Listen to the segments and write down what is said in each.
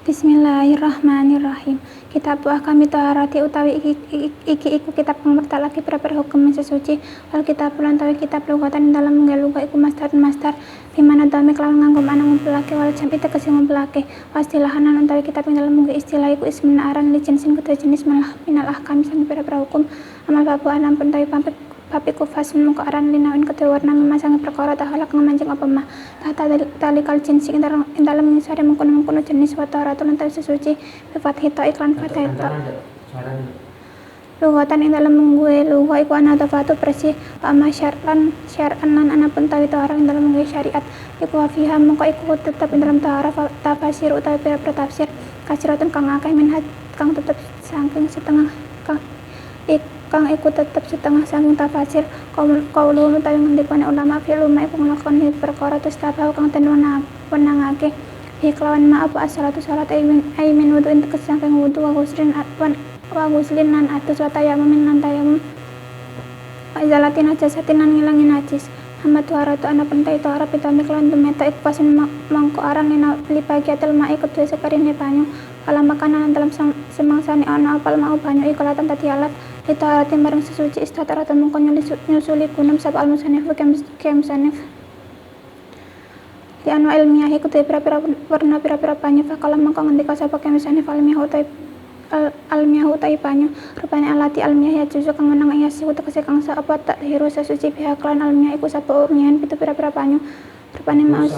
Bismillahirrahmanirrahim. Kitab ahkami taharati utawi iki iku kitab kang mertalake pira-pira hukum sesuci. Wal kitab lan tawi kitab lugatan dalam nggaluga iku mastar bimana dami kelawan nganggo ana ngumpulake wal jam itu tegese ngumpulake. Wastilahanan utawi kitab ing dalam nggo istilah iku ismin aran li jinsin kedua jenis minal ahkam sang pira-pira hukum. Amal babu alam pun tawi Papi kufas mengko aran linawin kedua warna memasangi perkara tahalak ngemancing apa mah talikal jinsi dalam mengisari mengkono jenis watara tulan tawi sesuci bifat hito iklan fat hito lugatan ing dalam menggue luga iku anadafatu bersih ama syar'an lan ana pun tawi orang ing dalam menggue syariat iku wafiha mengko iku tetap ing dalam ta'araf tafsir utawi pira-pira tafsir kasiratun kang akeh minhat kang tetep saking setengah kang iku tetep setengah saking tafsir kaulu utawi ngendikane ulama fil ulama iku nglakoni perkara terus tabau kang den wenangake kelawan ma apa as-salatu salat ay min wudu ing saking wudu wa ghuslin lan atus wa tayammum lan tayammum wa izalatin najasatin lan ngilangi najis Muhammad waratu ana pentai itu arab itu miklan dumeta iku pasin mangko aran ina li bagiatul ma'i kedua sekarine banyu kala makanan dalam semangsane ana apal mau banyu iku latan tadi alat itu arati marang sesuci istatara mangko nyusuli kunum sab al musannif kem sanif di anu ilmiah iku pira-pira warna pira-pira banyu fakala mangko ngendika sapa kem sanif almiah utai banyu rupane alati almiah ya juzu kang menang ya sih tegese kang apa tak hiru sesuci pihak lan almiah iku sapa miahin pitu pira-pira banyu rupane maus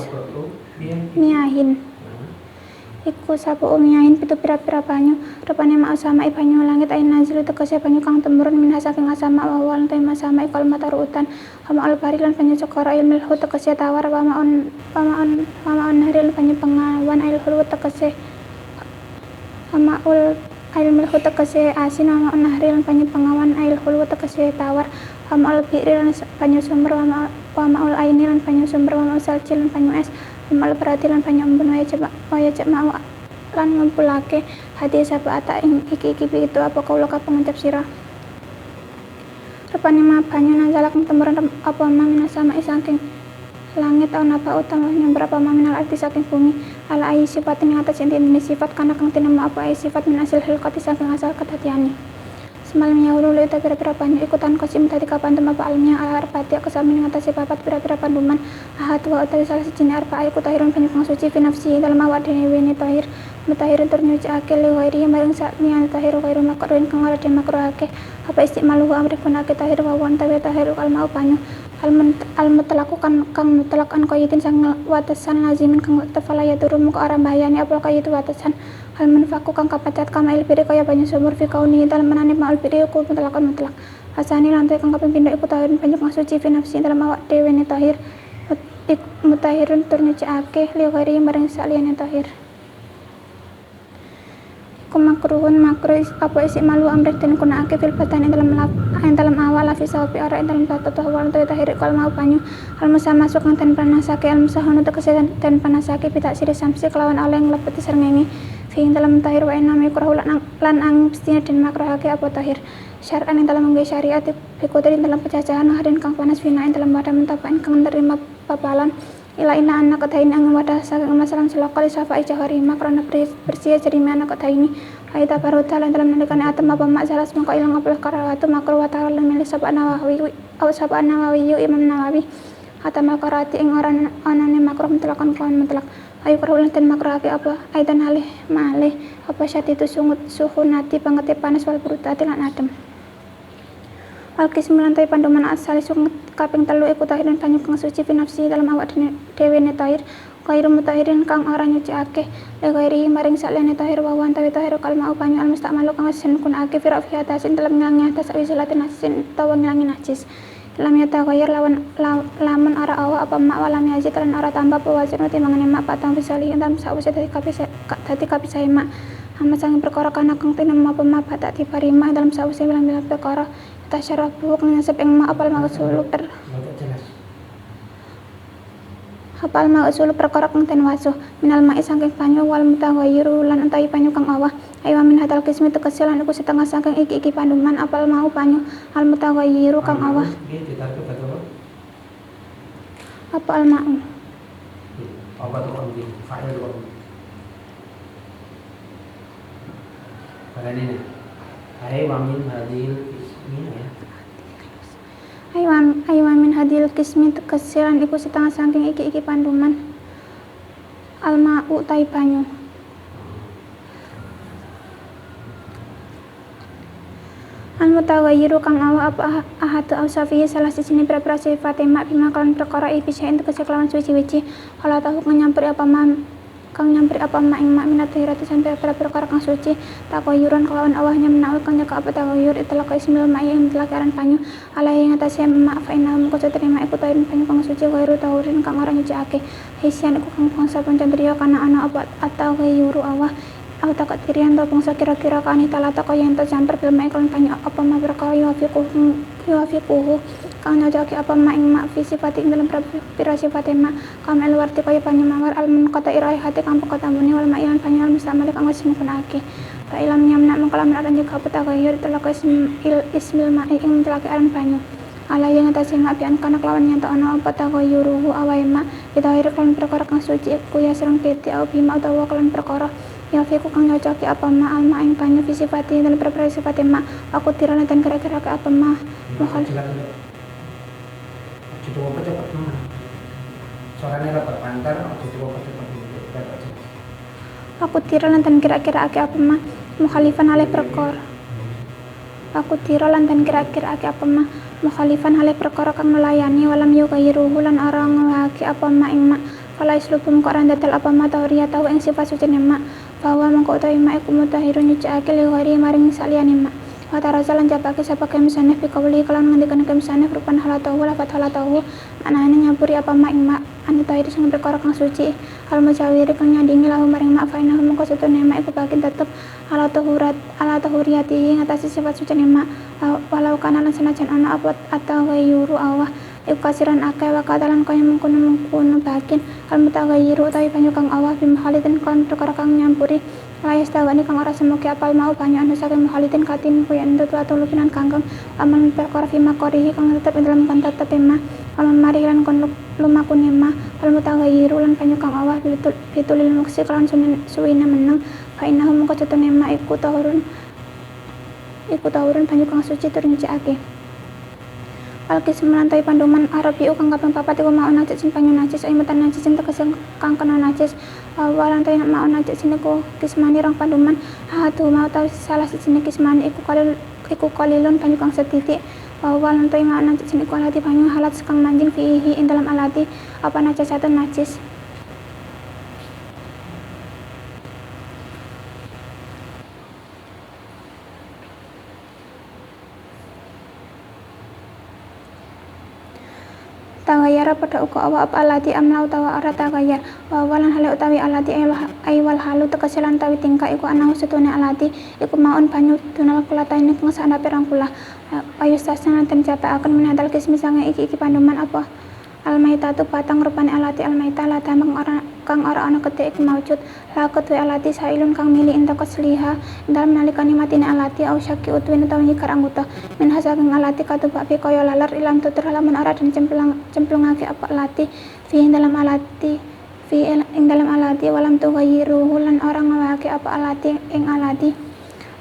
miahin iku sapa miahin pitu pira-pira banyu rupane maus sama banyu langit ain nazil tegese banyu kang temurun min saking asama wal tema sama ikal matarutan kama albari lan banyu cokora ilmil hu tegese tawar pamaon haril banyu pengawan ilhul tegese amaul ail milhu tegese asin wa nahri lan banyu pengawan ail hulwa tegese tawar wa ma'al bi'ri lan banyu sumber wa ma'al aini lan banyu sumber wa ma'al salji lan banyu es wa ma'al berati lan banyu embun wa yajab ma'u lan ngumpulake hadis sapa ata ing iki itu apa kaula kapung ngucap sira rupane ma banyu nazalak temburan apa mamina sama saking langit au napa utama berapa maminal arti saking bumi ala ayi sifatin yang atas inti sifat karena kang tinama apa ayi sifat min asil hilqati saking asal ketatiani semalam yahulu itu pira-pira banyu ikutan kosim tadi kapan tema apa almiah ala arpati kesamin yang atas sifat pira-pira panduman ahad wa utawi salah sejini arpa ayi kutahirun banyu kang suci finafsi dalam awak dewi ni tahir mutahirun turnyuci akil liwairi maring sakmian tahiru wairu makruhin kang ora dimakruhake apa istimaluhu amri punake tahir wawan tawi tahiru kalmau banyu al-mutlaqu kang mutlaqan qayyidin sang watasan lazimin kang tafala ya turu muka arah bahayane apal qayyid watasan al-munfaqu kang kapacat kama ilbiri kaya banyu sumur fi kauni dalam menane ma'al biri ku mutlaqan mutlaq asani lantai kang kaping pindho iku tahirin banyu kang suci fi nafsi dalam awak dhewe ne tahir mutahirun tur nyucikake li ghairi maring saliyane tahir makruhun makruh apa isi malu amrit dan kuna ake fil batan dalam awal lafi sawabi ora dalam tata tahwal tu tahir kal mau banyu al musa masuk dan panasake al musahunu tegese dan panasake pitak siri samsi kelawan oleh nglebeti srengenge fi dalam tahir wa inami kurah lan ang mestinya dan makruhake apa tahir syar'an ing dalam ngge syariat bikotin dalam pecacahan harin kang panas finain dalam wadah mentapain kang nerima papalan ila inna anak kataini ang wadah saking masalan selokali safai jahari makrona bersih jerimi anak kataini aita paruta lan dalam nandikane atem apa mak salas mengko ilang apa karawatu makro wa ta'ala milih sapa nawawi imam nawawi atam karati ing orang anane makro mutlakan kawan mutlak ayu karulan ten makro apa aidan halih malih apa syati itu suhunati pangete panas wal perutati lan adem Al-Qism lantai panduman asal sung kaping telu iku tahirin banyu kang suci pinafsi dalam awak dhewe ne tahir kairu mutahirin kang ora nyucikake le kairi maring saliyane tahir wawan tawi tahir kalma banyu al mustamalu kang sen kunake fi rafi atasin dalam ngilangi atas awizilatin nasin tawa ngilangi najis lam yata khair lamun ara awa apa mak walam yazid lan ara tambah pewajin timangane mak patang bisali dalam sawise dadi kapisah mak Hama sangi perkara kana kang tinema apa ma batak diparima dalam sause bilang perkara tasyarabu kang nyasep ing ma apal maksulu Hapal ma usul perkara kang ten wasuh minal ma'i saking banyu wal mutaghayyiru lan utawi banyu kang awah aywa min hadal kismi tegese lan iku setengah saking iki panduman apal mau banyu al mutaghayyiru kang awah apa al ma'u apa tuh kan di fa'il kok pada ini wa min hadil ismi ya aywa min hadil kismi tegese lan iku setengah saking iki panduman al ma'u utawi banyu al mutaghayyiru kang awah apa ahadu awsafihi salah sijine pira-pira sifate mak bima kalan perkara iki bisa tegese kelawan suci-suci kala tahu kang nyampri apa mak ing mak minat hirati sampai perkara kang suci takoyuran kelawan awahnya menawi kang nyaka apa takoyur itulah ismil mak yang telah karan banyu alai yang atasnya mak fa inna mung kudu terima iku tawin banyu kang suci kairu taurin kang ora nyucikake hisian iku kang bangsa pancandriya kana ana apa atau kayuru awah au takat kirian to bangsa kira-kira kani talata kaya ento campur bil mak lan banyu apa ma perkara yuafiquhu kang nyocok apa mak ing mak fi sifati ing dalam pira sifate mak kamel warti kaya banyu mawar al munqata irai hati kang pekota muni wal mak lan banyu al mustamali kang wis migunake fa ilam nyamna mengkalam aran juga apa tagayur telaka ismil mak ing telaka aran banyu ala yang atase mak pian kana kelawan yen to ana apa tagayuruhu awai mak ditahir kan perkara kang suci ku ya serang peti au bima utawa kelan perkara ya fiku kang nyocoki apa ma al ma ing banyu fi sifati dan perkara sifate mak aku tirana dan kira-kira ke apa ma mohon cukup apa cepat mana suaranya rapat pantar cukup apa cepat aku tira lantan kira-kira ake apa ma mukhalifan alih perkara aku tira lantan kira-kira ake apa ma mukhalifan alih perkara kang melayani walam yughayyiruhu lan orang ngawaki apa ma ing ma fala islubum kok randatal apa ma tawriya tahu ing sifat sucine mak bahwa mengko utawi mak iku mutahirun nyucikake liwari maring saliyane mak wa tarazalan jabake sapa kemsane fi qawli kalan ngendikan kemsane rupan halatahu lafat halatahu anane nyaburi apa mak ing mak anu tahir sing perkara kang suci al mujawiri kang nyandingi lahu maring mak fa innahu mengko setune mak iku bakin tetep ala tahuriyati ngatasi sifat suci mak walau kana lan senajan ana apa atau gayuru awah iku kasiran akeh wa katalan kaya mengkono bakin al mutaghayyiru utawi banyu kang awah bim khalidin kan perkara kang nyampuri layas tawani kang ora semoga apal mau banyu anu saking khalidin katin kuya endut wa tulupinan kangkang aman perkara fi makorihi kang tetep ing dalem kan tetep emah aman mari lan kon lumakun emah al mutaghayyiru lan banyu kang awah bitulil muksi kalan suwina meneng fa innahu mengko cetune emah iku tahurun banyu kang suci tur nyucikake Alkis melantai panduman Arabiu kang kaping papat iku mau najis sing banyu najis imatan najis sing tegese kang kena najis walantai mau najis niku kismani rong panduman hatu mau ta salah sijine kismani iku qalilun banyu kang setitik walantai mau najis niku alati banyu halat kang manjing fihi ing dalam alati apa najasatun najis tagayara pada uko awa apa alati amla utawa ara tagayar wawalan hale utawi alati aywal halu tegese lan tawi tingkah iku anahu setune alati iku maun banyu dunal kulataine kang sana perang kula ayustasna ten akan menadal kismi sange iki panduman apa almaitatu patang rupane alati almaita la kang ora ana ketik iku maujud la ketwe alati sailun kang mili enta kasliha dalem nalikane matine alati au syaki utwin utawa nyikar anggota min hasaking alati katubak fi kaya lalar ilam tutur lamun ora den cemplungake apa alati fi dalam alati walam tughayyiruhu lan ora ngawake apa alati ing alati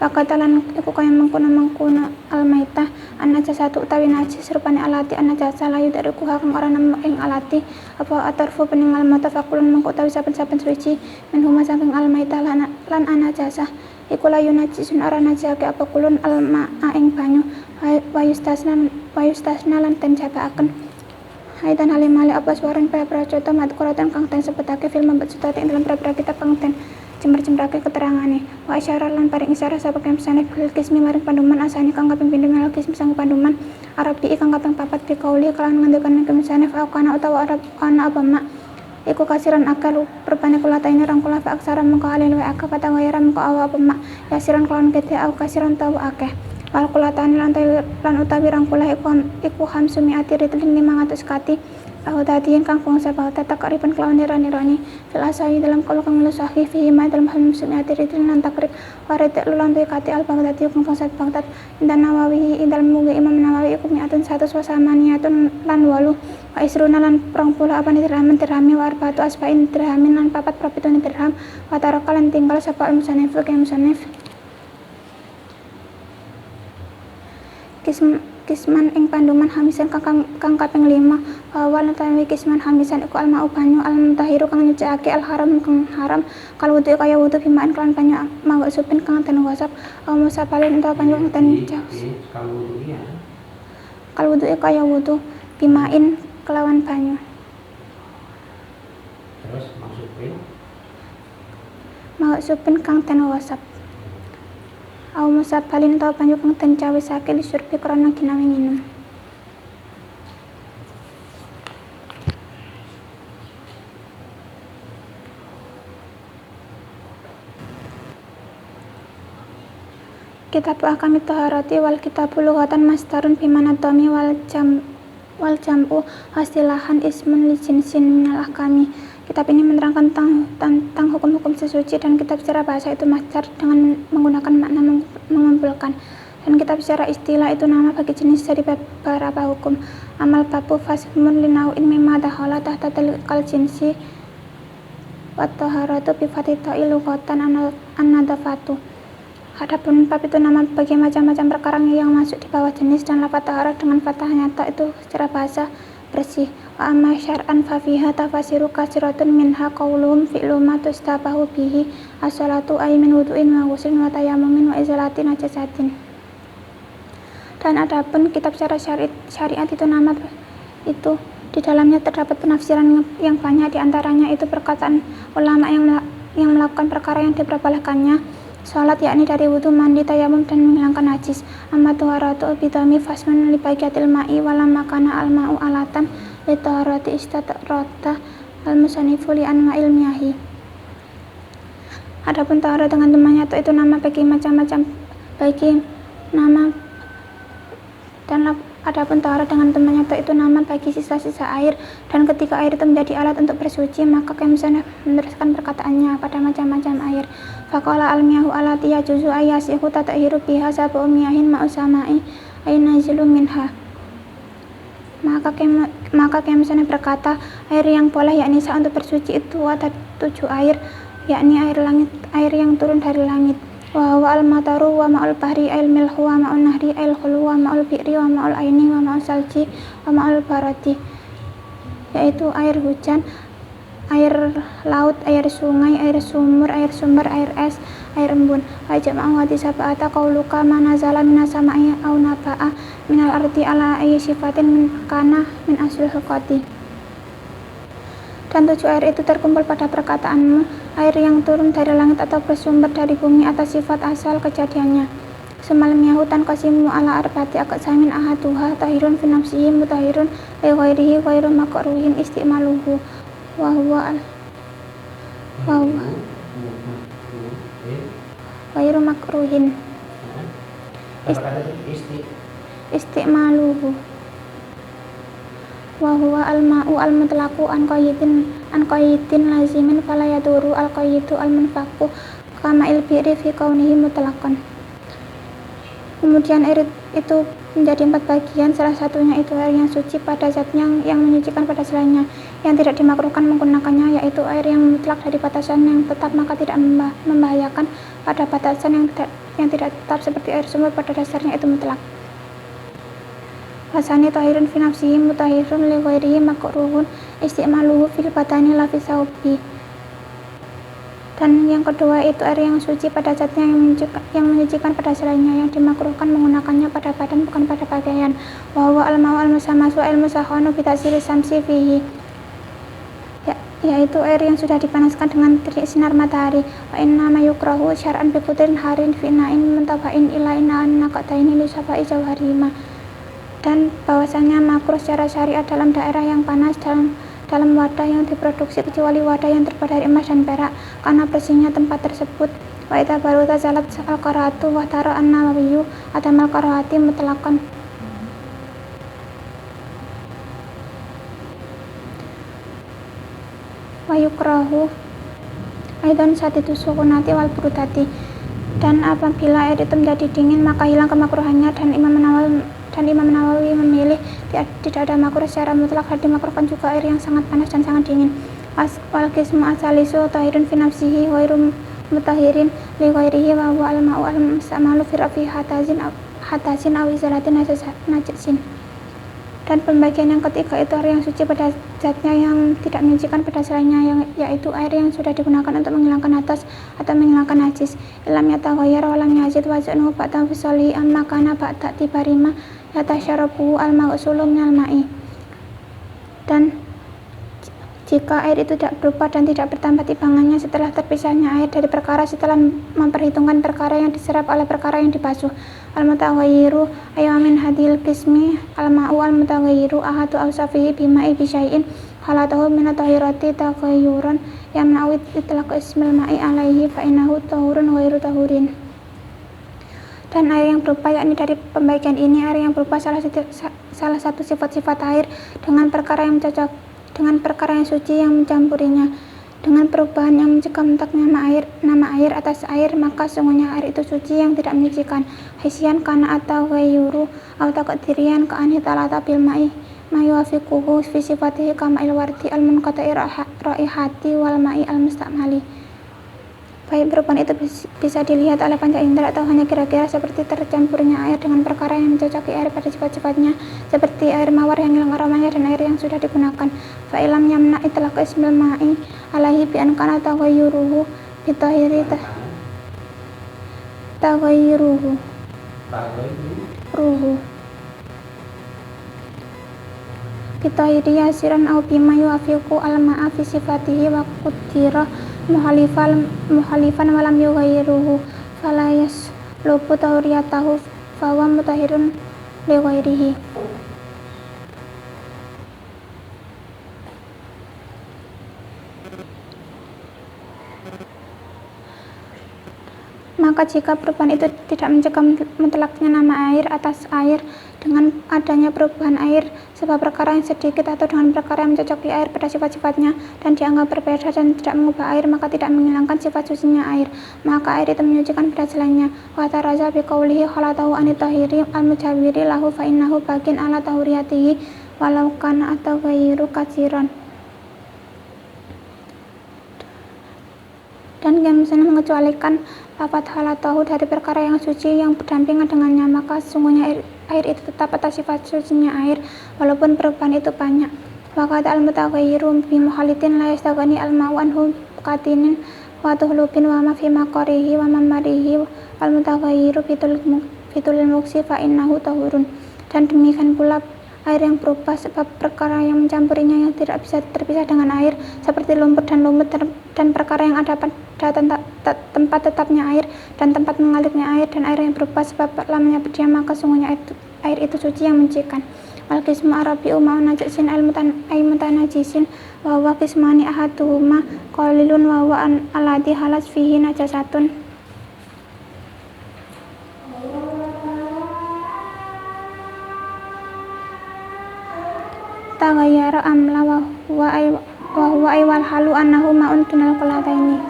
wakatalan iku kaya mengkono almaitah an-najasatu utawi najis rupane alati an-najasa layu dari kuha kang ora nemu ing alati apa atarfu peninggal mata fakulun mengko utawi saben-saben suci min huma saking almaitah lan an-najasa iku layu najisun ora najake apa kulun alma'a ing banyu wayustasna lan ten jabaaken haitan halimale apa suaran pra-pra contoh madkuratan kang ten sebutake film mbetsutake ing dalam pra-pra kitab kang ten jember-jembrake keterangane wa isyarat lan paring isyarah sapa kemsane fil kismi maring panduman asani kang kaping pindho mel kismi sang panduman Arabi kang kaping papat fi qauli kalan ngendikan kemsane fa kana utawa Arab ana apa mak iku kasiran akal rupane kula taine rang kula fa aksara mengko halil wa akeh kata wayara mengko awa pemak yasiran kelawan gede au kasiran tawu akeh wal kula tani lan utawi rang kula iku hamsumi ati ritlin 500 kati au tadiyen kang bangsa baut takriban kelawan nirani fil asai dalam kalau kang sahih fi ma dalam hamsumi ati ritlin lan takrib warid lan kati al baghdadi kang bangsa Baghdad indan Nawawi indal mugi Imam Nawawi iku mi'atun 100 wasamaniyatun lan 8 wa isruna lan 20 apane dirhami wa arba'atu asbain dirhamin lan 4 propitune dirham wa tarakalan tinggal sapa al-musannif kisman ing panduman hamisan kang kaping 5 wal utawi kisman hamisan iku alma'u banyu al-mutahiru kang nyucikake al-haram kang haram kal wudu kaya wudu bimain kelan banyu manggo supin kang den wasap musapalin utawa banyu kang den kal wudu kaya wudu bimain kelawan banyu terus maksupin kang den wasap au musapalin utawa banyu kang den cawisake disurbi krana ginawe nginum. Kitab ahkam taharati wal kitabul lughatan masdarun bimana dhammi wal jam'u hasilahan ismun li jinsin minal ahkami. Kitab ini menerangkan tentang hukum-hukum sesuci dan kitab secara bahasa itu masdar dengan menggunakan makna mengumpulkan dan kitab secara istilah itu nama bagi jenis dari beberapa hukum. Amal babu fasmun linau'in mimma dakhala tahta tilkal jinsi wa taharatu bi fatita'i lughatan an-nadafatu. Adapun bab itu nama bagi macam-macam perkara yang masuk di bawah jenis dan lafaz taharat dengan fathah nyata itu secara bahasa bersih. Wa amma syar'an fa fiha tafasiru kasiratun minha qauluhum fi'lu ma tustabahu bihi as-salatu ay min wudu'in wa ghuslin wa tayammumin wa izalatin najasatin. Dan adapun kitab secara syariat itu nama itu di dalamnya terdapat penafsiran yang banyak, di antaranya itu perkataan ulama yang melakukan perkara yang diperbolehkannya salat, yakni dari wudu, mandi, tayamum dan menghilangkan najis. Amma tuharatu bidami fasman li bagiatil ma'i wala makana al ma'u alatan li tuharati istatrata al musanifu li anwa'il miyahi. Adapun taharat dengan temannya itu nama bagi macam-macam adapun taharat dengan temannya itu nama bagi sisa-sisa air, dan ketika air itu menjadi alat untuk bersuci maka misalnya meneruskan perkataannya pada macam-macam air. Faqala al-miyahu alati yajuzu ayyasihu tatahiru biha sabu miyahin ma'usama'i aynazilu minha. Maka misalnya berkata air yang boleh yakni sah untuk bersuci itu ada 7 air, yakni air yang turun dari langit. Wa huwa al-mataru wa ma'ul bahri al milhu wa ma'un nahri al khulu wa ma'ul bi'ri wa ma'ul aini wa ma'ul salji wa ma'ul baradi, yaitu air hujan, air laut, air sungai, air sumur, air sumber, air es, air embun. Wa jama'u wa tisaba'ata qauluka ma nazala minas sama'i aw naba'a minal ardi ala ayyi sifatin min kana min aslil hulqati. Dan 7 air itu terkumpul pada perkataanmu, air yang turun dari langit atau bersumber dari bumi atas sifat asal kejadiannya. Semalam yahutan qasimu ala arba'ati aqsamin ahaduha tahirun fi nafsihi mutahirun li ghairihi ghairu makruhin istimaluhu wa huwa ghairu makruhin istimaluhu wa huwa al-ma'u al-mutlaqu an qayyidin lazimin fala yaduru al-qayyidu al-munfaqu kama il-bi'ri fi kaunihi mutlaqan. Kemudian air itu menjadi 4 bagian, salah satunya itu air yang suci pada zatnya yang menyucikan pada selainnya, yang tidak dimakruhkan menggunakannya, yaitu air yang mutlak dari batasan yang tetap maka tidak membahayakan pada batasan yang tidak tetap seperti air sumur pada dasarnya itu mutlak. Wasani tahirun fi nafsihi mutahirun li ghairihi makruhun istimaluhu fil badani la fi saubi. Dan yang kedua itu air yang suci pada zatnya yang menyucikan pada selainnya, yang dimakruhkan menggunakannya pada badan bukan pada pakaian. Wa huwa al-ma'u al-musamasu al-musakhanu bi ta'siri samsi fihi, yaitu air yang sudah dipanaskan dengan terik sinar matahari. Wa inna ma yukrahu syar'an bi qutrin harin fi na'in muntabain ila ina'an naqataini li sabai jawharima. Dan bahwasanya makruh secara syariat dalam daerah yang panas dalam wadah yang diproduksi kecuali wadah yang terbuat dari emas dan perak karena bersihnya tempat tersebut. Wa idza baru tazalat al-qara'atu wa tara an-Nawawi adamal qara'ati mutlaqan. Wa yukrahu aidan satitu sukunati wal burudati, dan apabila air itu menjadi dingin maka hilang kemakruhannya, dan Imam Nawawi memilih tidak ada makruh secara mutlak, dan dimakruhkan juga air yang sangat panas dan sangat dingin. Wal qismu asalisu tahirun fi nafsihi ghairu mutahirin li ghairihi wa huwa al-ma'u al-musta'malu fi rafi hatasin aw izalatin najasin. Dan pembagian yang ketiga itu air yang suci pada zatnya yang tidak menyucikan pada selainnya, yaitu air yang sudah digunakan untuk menghilangkan hadas atau menghilangkan najis. Ilam yataghayyar wa lam yazid waznuhu ba'da fisalihi amma kana ba'da tibarima yatasyarabuhu al-maghsulu minal ma'i. Dan jika air itu tidak berubah dan tidak bertambah timbangannya setelah terpisahnya air dari perkara setelah memperhitungkan perkara yang diserap oleh perkara yang dibasuh. Al-mutaghayyiru ayyamin hadil qismi al-ma'u al-mutaghayyiru ahadu awsafihi bima'i bisyai'in khalatahu minat tahirati taghayyuran yamna'u itlaq ismil ma'i alaihi fa'innahu tahurun ghairu tahurin. Dan air yang berubah, yakni dari pembagian ini air yang berubah salah satu sifat-sifat air dengan perkara yang cocok dengan perkara yang suci yang mencampurinya. Dengan perubahan yang mencegah mentaknya nama air atas air, maka sungguhnya air itu suci yang tidak menyucikan. Hisyan kana atau ghayyuru atau taqdirian ka an talata bil ma'i ma yuwafiquhu fi sifatihi kama il wardi al munqata'i raihati wal ma'i al mustamali. Baik perubahan itu bisa dilihat oleh panca indera atau hanya kira-kira seperti tercampurnya air dengan perkara yang mencocoki air pada sifat-sifatnya, seperti air mawar yang hilang aromanya dan air yang sudah digunakan. Fa'ilam yamna itlaq ismil ma'i alaihi bi an kana taghayyuruhu bitahiri taghayyuruhu bitahiri yasiran au bima yuwafiqu al ma'a fi sifatihi wa qudira muhalifan walam yughayyiruhu fala yaslubu tahuriyatahu fahuwa mutahhirun li ghairihi. Maka jika perubahan itu tidak mencegah mutlaknya nama air atas air dengan adanya perubahan air sebab perkara yang sedikit atau dengan perkara yang mencocoki air pada sifat-sifatnya dan dianggap berbeda dan tidak mengubah air, maka tidak menghilangkan sifat sucinya air, maka air itu menyucikan pada selainnya. Wa taraza bi qawlihi khalatahu anit tahiri al-mujawwiri lahu fa innahu bagin ala tahuriyatihi walau kana atau ghayru katsiran. Dan yang misalnya mengecualikan lafaz halatahu dari perkara yang suci yang berdampingan dengannya, maka sesungguhnya air itu tetap atas sifat sucinya air walaupun perubahan itu banyak. Waqad al-mutaghayyiru bi muhalitin la yastaghni al-ma'u anhu qatinin wa tuhlubin wa ma fi maqarihi wa mamarihi al-mutaghayyiru fitul muksi fa innahu tahurun. Dan demikian pula air yang berubah sebab perkara yang mencampurinya yang tidak bisa terpisah dengan air seperti lumpur dan lumut, dan perkara yang ada pada tempat tetapnya air dan tempat mengalirnya air, dan air yang berubah sebab lamanya berdiam, maka sungguhnya air itu suci yang menyucikan. Wal qismu arabi'u ma'un najisin ay mutanajisin wa huwa qismani ahaduhuma qalilun wa huwa alladhi halas fihi najasatun. Taghayyara amla wa huwa ay wal halu annahu ma'un tunal qalataini.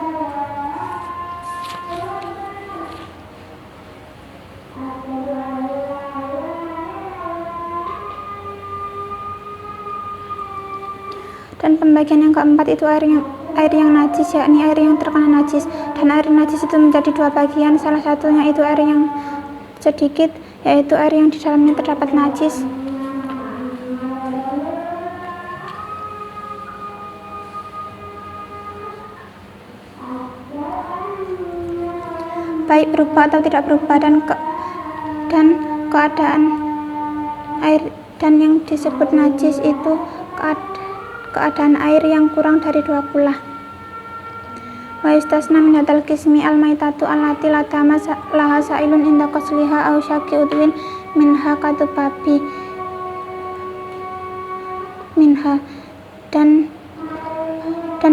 Dan pembagian yang keempat itu air yang najis, yakni air yang terkena najis. Dan air najis itu menjadi dua bagian, salah satunya itu air yang sedikit, yaitu air yang di dalamnya terdapat najis. Baik berubah atau tidak berubah, dan keadaan air dan yang disebut najis itu keadaan air yang kurang dari 2 kula. Wa istasna min hadzal qismi al-maitatu allati la tama laha sa'ilun inda qasliha aw syaqi udwin minha katubabi minha. dan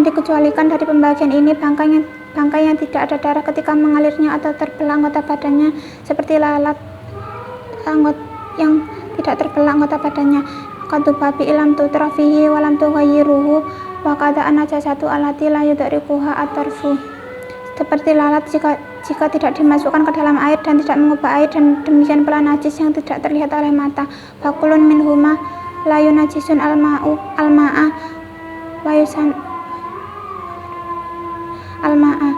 dikecualikan dari pembagian ini bangkai yang tidak ada darah ketika mengalirnya atau terbelah anggota badannya, seperti lalat yang tidak terbelah anggota badannya. Kadubabi ilam tutrafihi walam tughayyiruhu wa kada'an najasatu alati la yudrikuha atarfu. Seperti lalat jika tidak dimasukkan ke dalam air dan tidak mengubah air, dan demikian pula najis yang tidak terlihat oleh mata. Fakulun minhuma la yunajisun al-ma'a wa yusan al-ma'a.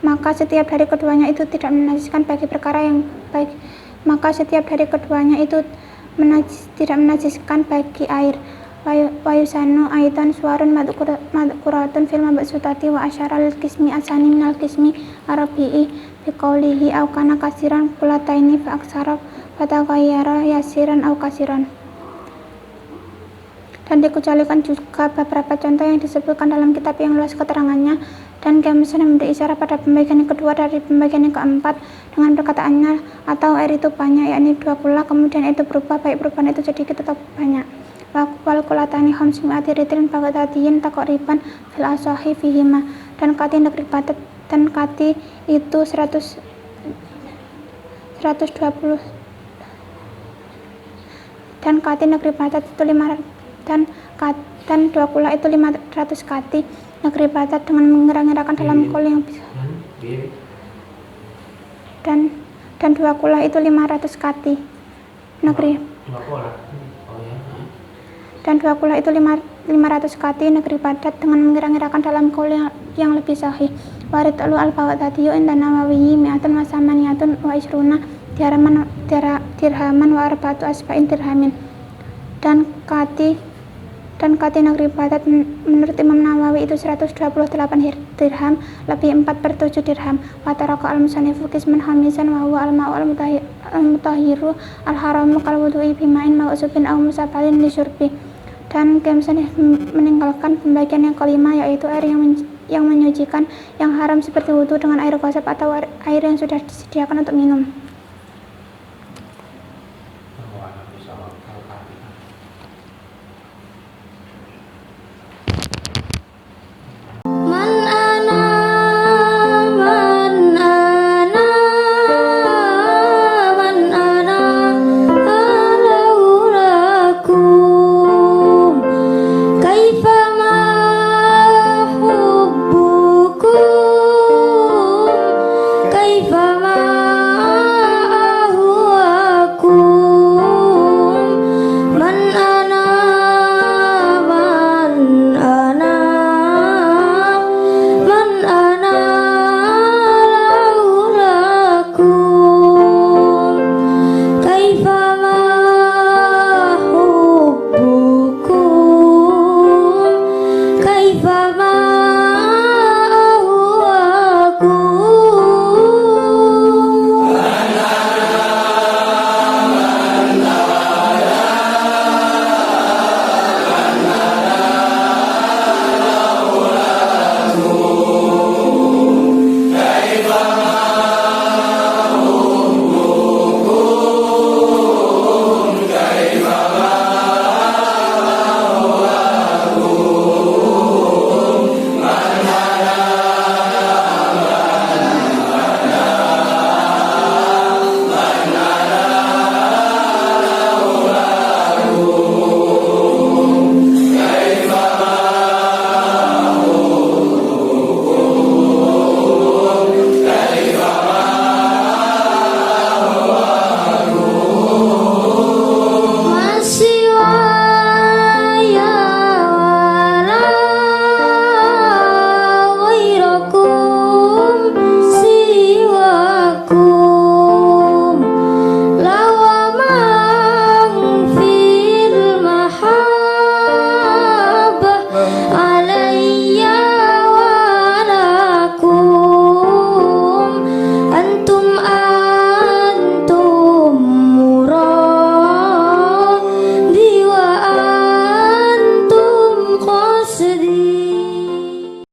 Maka setiap dari keduanya itu tidak menajiskan bagi perkara yang baik. Maka setiap dari keduanya itu tidak menajiskan bagi air. Wa yusanu aidan suwarun madkuratun fil mabsutati wa asyaral kismi asani minal kismi arabi'i biqaulihi au kana kasiran kulataini fa aksara fataghayyara yasiran au kasiran. Dan dikecualikan juga beberapa contoh yang disebutkan dalam kitab yang luas keterangannya, dan Gamsun memberi isyarat pada pembagian yang kedua dari pembagian yang keempat dengan perkataannya atau air itu banyak, yakni 2 kula, kemudian itu berubah baik perubahan itu sedikit atau banyak. Wal kulatani khamsimi'ati ritrin baghdadiyin taqriban fil asahi fihima. Dan kati negeri Baghdad, dan kati itu 120 dan kati negeri Baghdad itu 500 dan 2 kula itu 500 kati negeri Baghdad dengan mengira-ngirakan dalam kol yang bisa. Dan 2 kula itu 500 kati negeri. Dan 2 kula itu 500 kati negeri Baghdad dengan mengira-ngirakan dalam kaul yang lebih sahih. Warid al-Baghdadi inda Nawawi mi'atun wa samaniyatun wa isruna dirhaman wa arba'atu asba'in dirhamin. Dan kati negeri Baghdad menurut Imam Nawawi itu 128 dirham, lebih 4/7 dirham. Wa taraka al-musannifu qisman khamisan wa huwa al-ma'u al-mutahhiru al-haramu kal wudu'i bima'in mawsubin aw musabalin li syurbi. Dan Gamsun meninggalkan pembagian yang kelima, yaitu air yang menyucikan, yang haram seperti wudu dengan air gosok atau air yang sudah disediakan untuk minum.